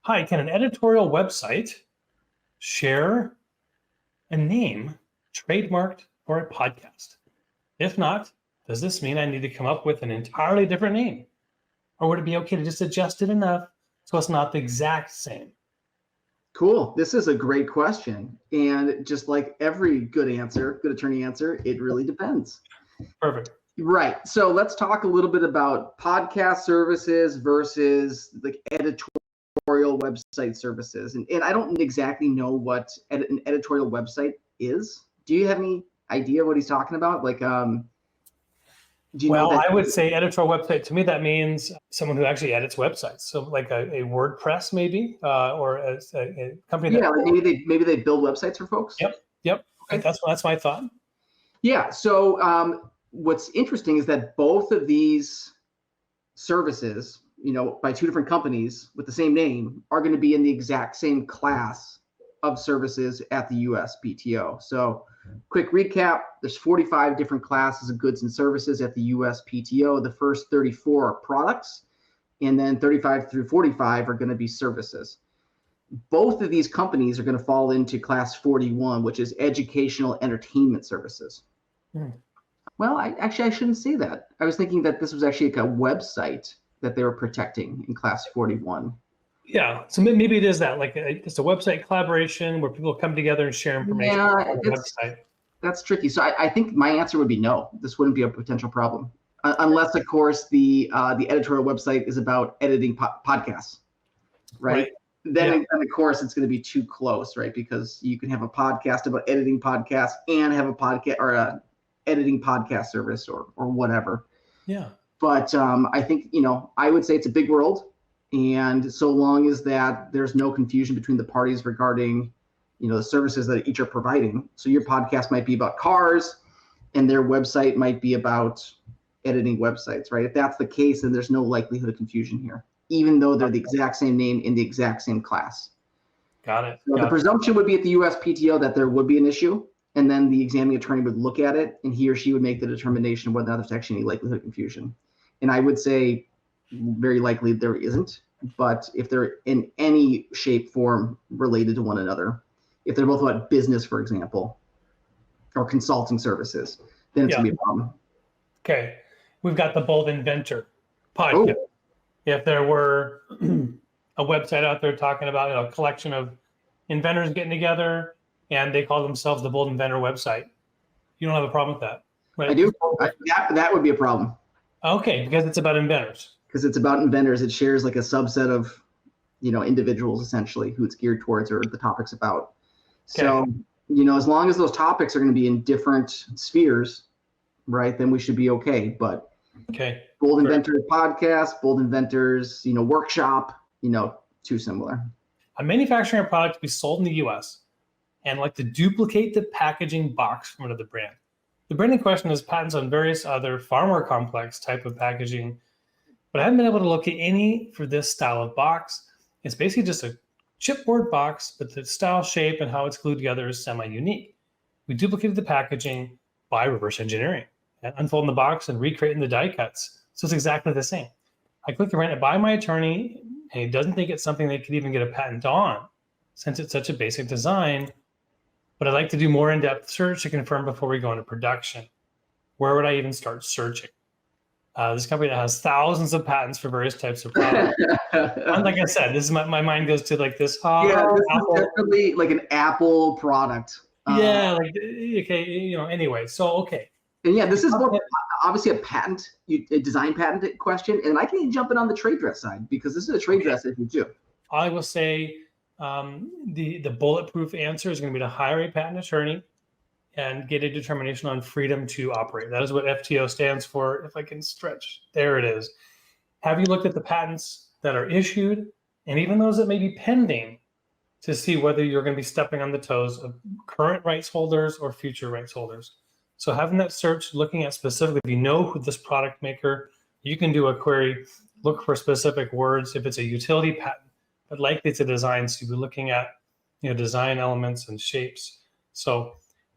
Hi, can an editorial website share a name trademarked for a podcast? If not, does this mean I need to come up with an entirely different name? Or would it be okay to just adjust it enough so it's not the exact same? Cool. This is a great question. And just like every good attorney answer, it really depends. Perfect. Right. So let's talk a little bit about podcast services versus like editorial website services. And I don't exactly know what an editorial website is. Do you have any idea what he's talking about? Like, do you know that? I would say editorial website, to me, that means someone who actually edits websites. So like a WordPress maybe, or a company that. Yeah, like maybe they build websites for folks. Yep. Okay. That's my thought. Yeah. So what's interesting is that both of these services, by two different companies with the same name, are going to be in the exact same class of services at the USPTO. So quick recap, there's 45 different classes of goods and services at the USPTO. The first 34 are products, and then 35 through 45 are going to be services. Both of these companies are going to fall into class 41, which is educational entertainment services. Well, I shouldn't say that. I was thinking that this was actually like a website that they were protecting in class 41. Yeah, so maybe it is that, like it's a website collaboration where people come together and share information on the website. That's tricky. So I think my answer would be no. This wouldn't be a potential problem, unless, of course, the editorial website is about editing podcasts, right? Then of course, it's going to be too close, right? Because you can have a podcast about editing podcasts and have a podcast or a editing podcast service or whatever. Yeah. But I think, I would say it's a big world. And so long as that there's no confusion between the parties regarding, the services that each are providing. So your podcast might be about cars and their website might be about editing websites, right? If that's the case, then there's no likelihood of confusion here, even though they're the exact same name in the exact same class. Got it. So the presumption would be at the USPTO that there would be an issue, and then the examining attorney would look at it and he or she would make the determination of whether or not there's actually any likelihood of confusion. And I would say very likely there isn't, but if they're in any shape, form related to one another, if they're both about business, for example, or consulting services, then it's gonna be a problem. Okay, we've got the Bold Inventor podcast. If there were a website out there talking about a collection of inventors getting together and they call themselves the Bold Inventor website, you don't have a problem with that, right? I do. That would be a problem. Okay, because it's about inventors. Because it's about inventors. It shares like a subset of, individuals essentially who it's geared towards or the topic's about. Okay. So, as long as those topics are going to be in different spheres, right, then we should be okay. But Bold Inventors podcast, Bold Inventors, workshop, too similar. I'm manufacturing a product to be sold in the US and like to duplicate the packaging box from another brand. The brand in question has patents on various other far more complex type of packaging, but I haven't been able to locate any for this style of box. It's basically just a chipboard box, but the style, shape, and how it's glued together is semi-unique. We duplicated the packaging by reverse engineering and unfolding the box and recreating the die cuts. So it's exactly the same. I quickly ran it by my attorney, and he doesn't think it's something they could even get a patent on since it's such a basic design. But I'd like to do more in-depth search to confirm before we go into production. Where would I even start searching? This company that has thousands of patents for various types of products. Like I said, this is my mind goes to like this. This is definitely like an Apple product. Anyway, so okay. And this is obviously a design patent question, and I can jump in on the trade dress side because this is a trade dress issue too. I will say the bulletproof answer is going to be to hire a patent attorney and get a determination on freedom to operate. That is what FTO stands for, if I can stretch. There it is. Have you looked at the patents that are issued and even those that may be pending to see whether you're going to be stepping on the toes of current rights holders or future rights holders? So having that search, looking at specifically, if you know who this product maker, you can do a query, look for specific words. If it's a utility patent, but likely it's a design, so you'll be looking at design elements and shapes. So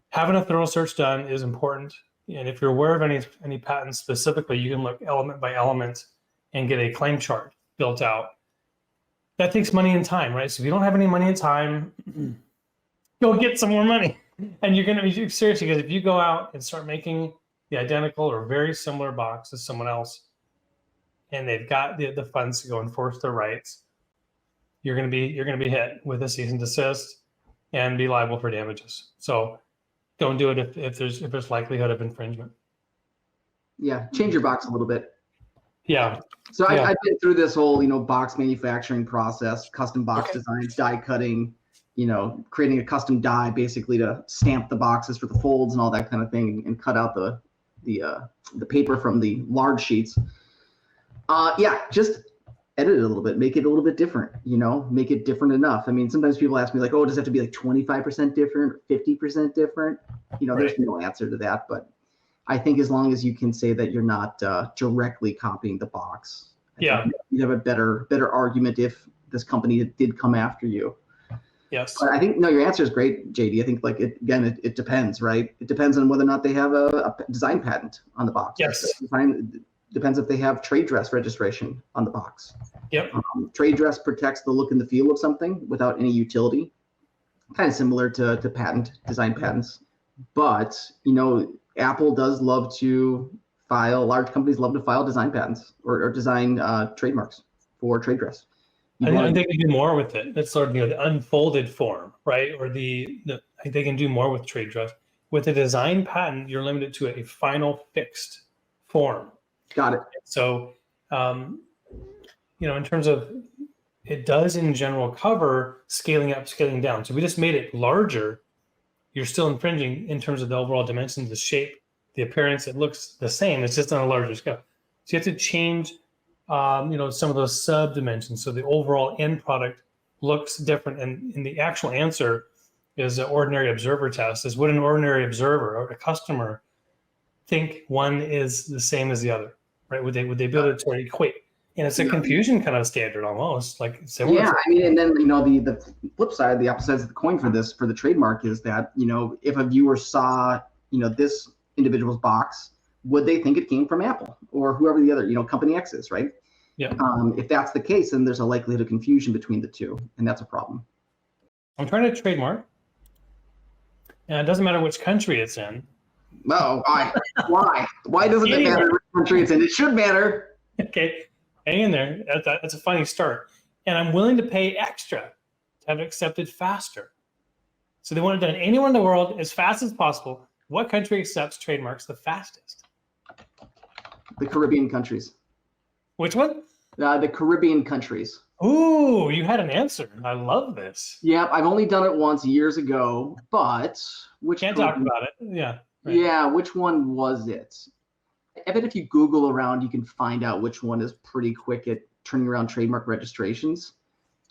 having a thorough search done is important. And if you're aware of any patents specifically, you can look element by element and get a claim chart built out. that takes money and time, right? So if you don't have any money and time, go get some more money. And you're going to be seriously, because if you go out and start making the identical or very similar box as someone else, and they've got the funds to go enforce their rights, you're going to be hit with a cease and desist and be liable for damages. So don't do it if there's likelihood of infringement. Yeah, change your box a little bit. Yeah. So I've been through this whole, box manufacturing process, custom box designs, die cutting, creating a custom die basically to stamp the boxes for the folds and all that kind of thing, and cut out the paper from the large sheets. Just edit it a little bit, make it a little bit different, make it different enough. I mean, sometimes people ask me like, oh, does it have to be like 25% different, 50% different? There's no answer to that, but I think as long as you can say that you're not directly copying the box, you have a better argument if this company did come after you. Yes. But I think, no, your answer is great, JD. I think it depends, right? It depends on whether or not they have a design patent on the box. Yes. Depends if they have trade dress registration on the box. Yep. Trade dress protects the look and the feel of something without any utility, kind of similar to design patents. But, Apple does love to file, large companies love to file design patents or design trademarks for trade dress. I think they can do more with it. That's sort of the unfolded form, right? Or I think they can do more with trade dress. With a design patent, you're limited to a final fixed form. Got it. So, in terms of, it does in general cover scaling up, scaling down. So we just made it larger. You're still infringing in terms of the overall dimensions, the shape, the appearance. It looks the same. It's just on a larger scale. So you have to change, some of those sub dimensions. So the overall end product looks different. And the actual answer is an ordinary observer test. Is would an ordinary observer or a customer think one is the same as the other, right? Would they be able to equate? And it's a confusion kind of standard almost, like similar. Yeah, I mean, and then the flip side, the opposite side of the coin for the trademark is that if a viewer saw this individual's box, would they think it came from Apple or whoever the other company X is, right? Yeah. If that's the case, then there's a likelihood of confusion between the two, and that's a problem. I'm trying to trademark, and it doesn't matter which country it's in. Oh, why? Why doesn't it matter which country it's in? It should matter. Okay. Hang in there. That's a funny start. And I'm willing to pay extra to have it accepted faster. So they want it done anywhere in the world as fast as possible. What country accepts trademarks the fastest? The Caribbean countries. Which one? The Caribbean countries. Ooh, you had an answer. I love this. Yeah, I've only done it once years ago, but Can't talk about it. Yeah. Right. Yeah, which one was it? I bet if you Google around, you can find out which one is pretty quick at turning around trademark registrations.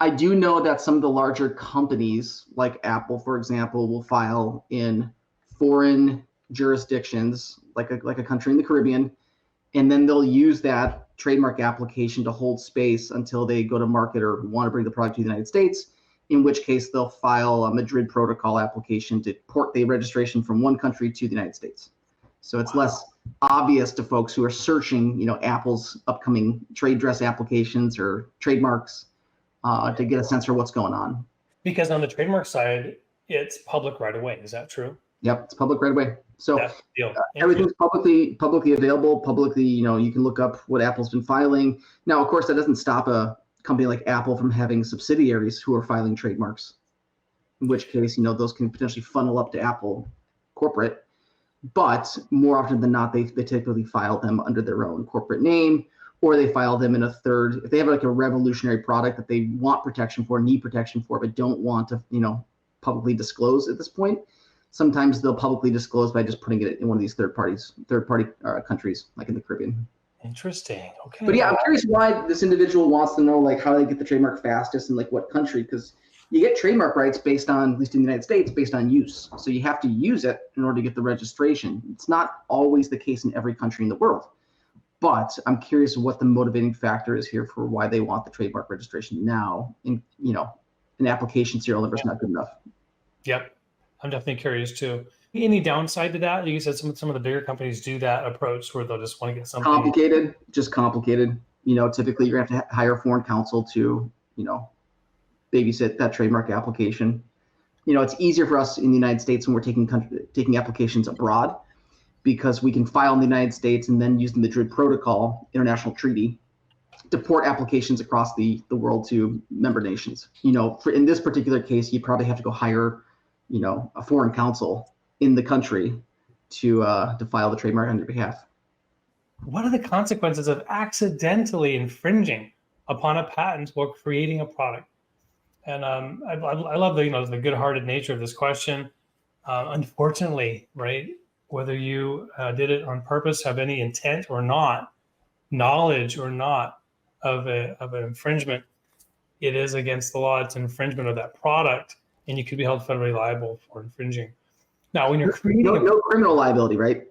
I do know that some of the larger companies, like Apple, for example, will file in foreign jurisdictions, like a country in the Caribbean, and then they'll use that trademark application to hold space until they go to market or want to bring the product to the United States, in which case they'll file a Madrid Protocol application to port the registration from one country to the United States. So it's less obvious to folks who are searching, Apple's upcoming trade dress applications or trademarks to get a sense for what's going on. Because on the trademark side, it's public right away. Is that true? Yep, it's public right away. So everything's publicly available. Publicly, you can look up what Apple's been filing. Now, of course, that doesn't stop a company like Apple from having subsidiaries who are filing trademarks. In which case, those can potentially funnel up to Apple corporate. But more often than not, they typically file them under their own corporate name, or they file them in a third. If they have like a revolutionary product that they want protection for, need protection for, but don't want to, publicly disclose at this point, sometimes they'll publicly disclose by just putting it in one of these third-party countries, like in the Caribbean. Interesting. Okay. But yeah, I'm curious why this individual wants to know like how they get the trademark fastest and like what country, because you get trademark rights based on, at least in the United States, based on use. So you have to use it in order to get the registration. It's not always the case in every country in the world. But I'm curious what the motivating factor is here for why they want the trademark registration now. And, an application serial number is not good enough. Yep. I'm definitely curious too. Any downside to that? You said some of the bigger companies do that approach where they'll just want to get something complicated. Typically you're going to have to hire foreign counsel to, babysit that trademark application. It's easier for us in the United States when we're taking applications abroad, because we can file in the United States and then use the Madrid Protocol international treaty to port applications across the world to member nations. In this particular case, you probably have to go hire, a foreign counsel in the country to file the trademark on your behalf. What are the consequences of accidentally infringing upon a patent while creating a product? And I love the good-hearted nature of this question. Unfortunately, right, whether you did it on purpose, have any intent or not, knowledge or not of an infringement, it is against the law. It's an infringement of that product, and you could be held federally liable for infringing. Now, when you're creating no criminal liability, right?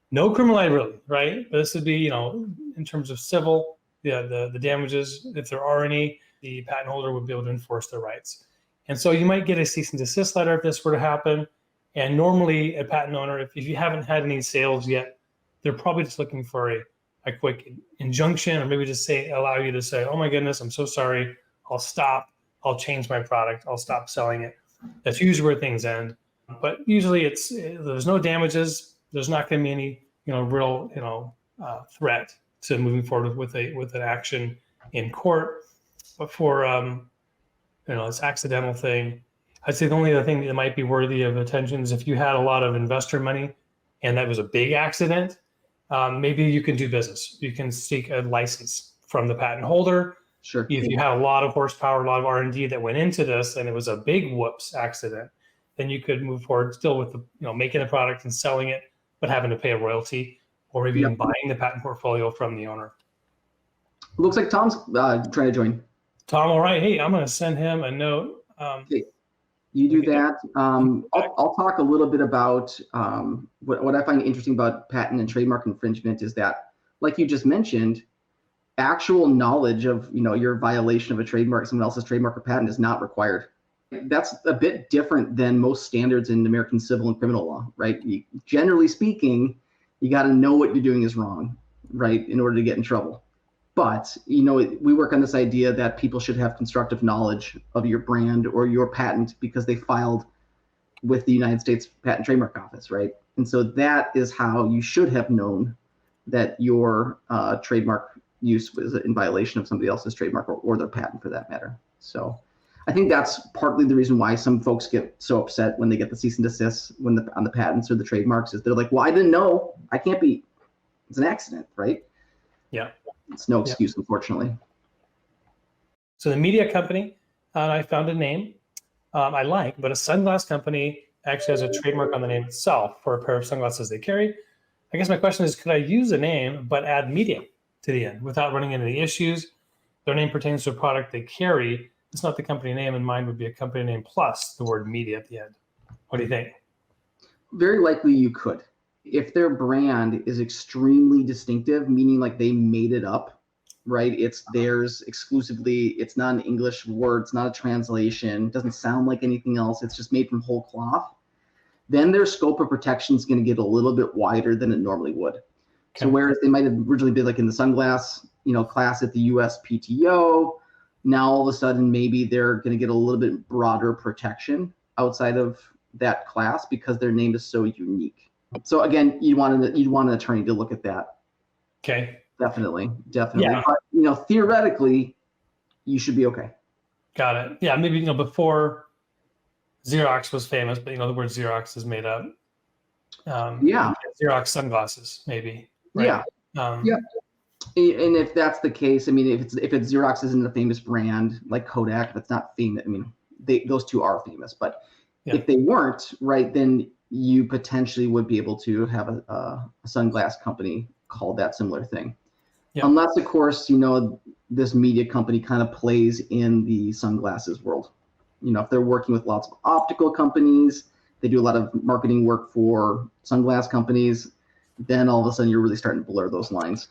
No criminal liability, right? But this would be, in terms of civil, the damages, if there are any, the patent holder would be able to enforce their rights. And so you might get a cease and desist letter if this were to happen. And normally a patent owner, if you haven't had any sales yet, they're probably just looking for a quick injunction, or maybe just allow you to say, oh my goodness, I'm so sorry, I'll stop, I'll change my product, I'll stop selling it. That's usually where things end. But usually there's no damages, there's not going to be any real threat to moving forward with an action in court. But for this accidental thing, I'd say the only other thing that might be worthy of attention is if you had a lot of investor money and that was a big accident, maybe you can do business. You can seek a license from the patent holder. Sure. If you had a lot of horsepower, a lot of R&D that went into this, and it was a big whoops accident, then you could move forward still with making a product and selling it, but having to pay a royalty, or maybe even buying the patent portfolio from the owner. Looks like Tom's trying to join. Tom, all right. Hey, I'm going to send him a note. Okay. You do that. I'll talk a little bit about what I find interesting about patent and trademark infringement is that, like you just mentioned, actual knowledge of your violation of a trademark, someone else's trademark or patent, is not required. That's a bit different than most standards in American civil and criminal law, right? Generally speaking, you got to know what you're doing is wrong, right, in order to get in trouble. But, we work on this idea that people should have constructive knowledge of your brand or your patent because they filed with the United States Patent and Trademark Office, right? And so that is how you should have known that your trademark use was in violation of somebody else's trademark or their patent for that matter. So I think that's partly the reason why some folks get so upset when they get the cease and desist on the patents or the trademarks, is they're like, well, I didn't know. I can't be. It's an accident, right? Yeah. It's no excuse, unfortunately. So the media company, I found a name I like, but a sunglass company actually has a trademark on the name itself for a pair of sunglasses they carry. I guess my question is, could I use a name but add media to the end without running into the issues? Their name pertains to a product they carry. It's not the company name, and mine would be a company name plus the word media at the end. What do you think? Very likely you could. If their brand is extremely distinctive, meaning like they made it up, right? It's theirs exclusively. It's not an English word. It's not a translation. It doesn't sound like anything else. It's just made from whole cloth. Then their scope of protection is going to get a little bit wider than it normally would. Okay. So whereas they might have originally been like in the sunglass, class at the USPTO, now all of a sudden maybe they're going to get a little bit broader protection outside of that class because their name is so unique. So again, you'd want an attorney to look at that. Okay. Definitely. Yeah. But, theoretically, you should be okay. Got it. Yeah, maybe before Xerox was famous, but the word Xerox is made up. Xerox sunglasses, maybe. Right? Yeah. And if that's the case, if it's Xerox isn't a famous brand like Kodak, that's not famous. Those two are famous, but if they weren't, right, then you potentially would be able to have a sunglass company called that similar thing. Yeah. Unless, of course, this media company kind of plays in the sunglasses world. If they're working with lots of optical companies, they do a lot of marketing work for sunglass companies, then all of a sudden you're really starting to blur those lines.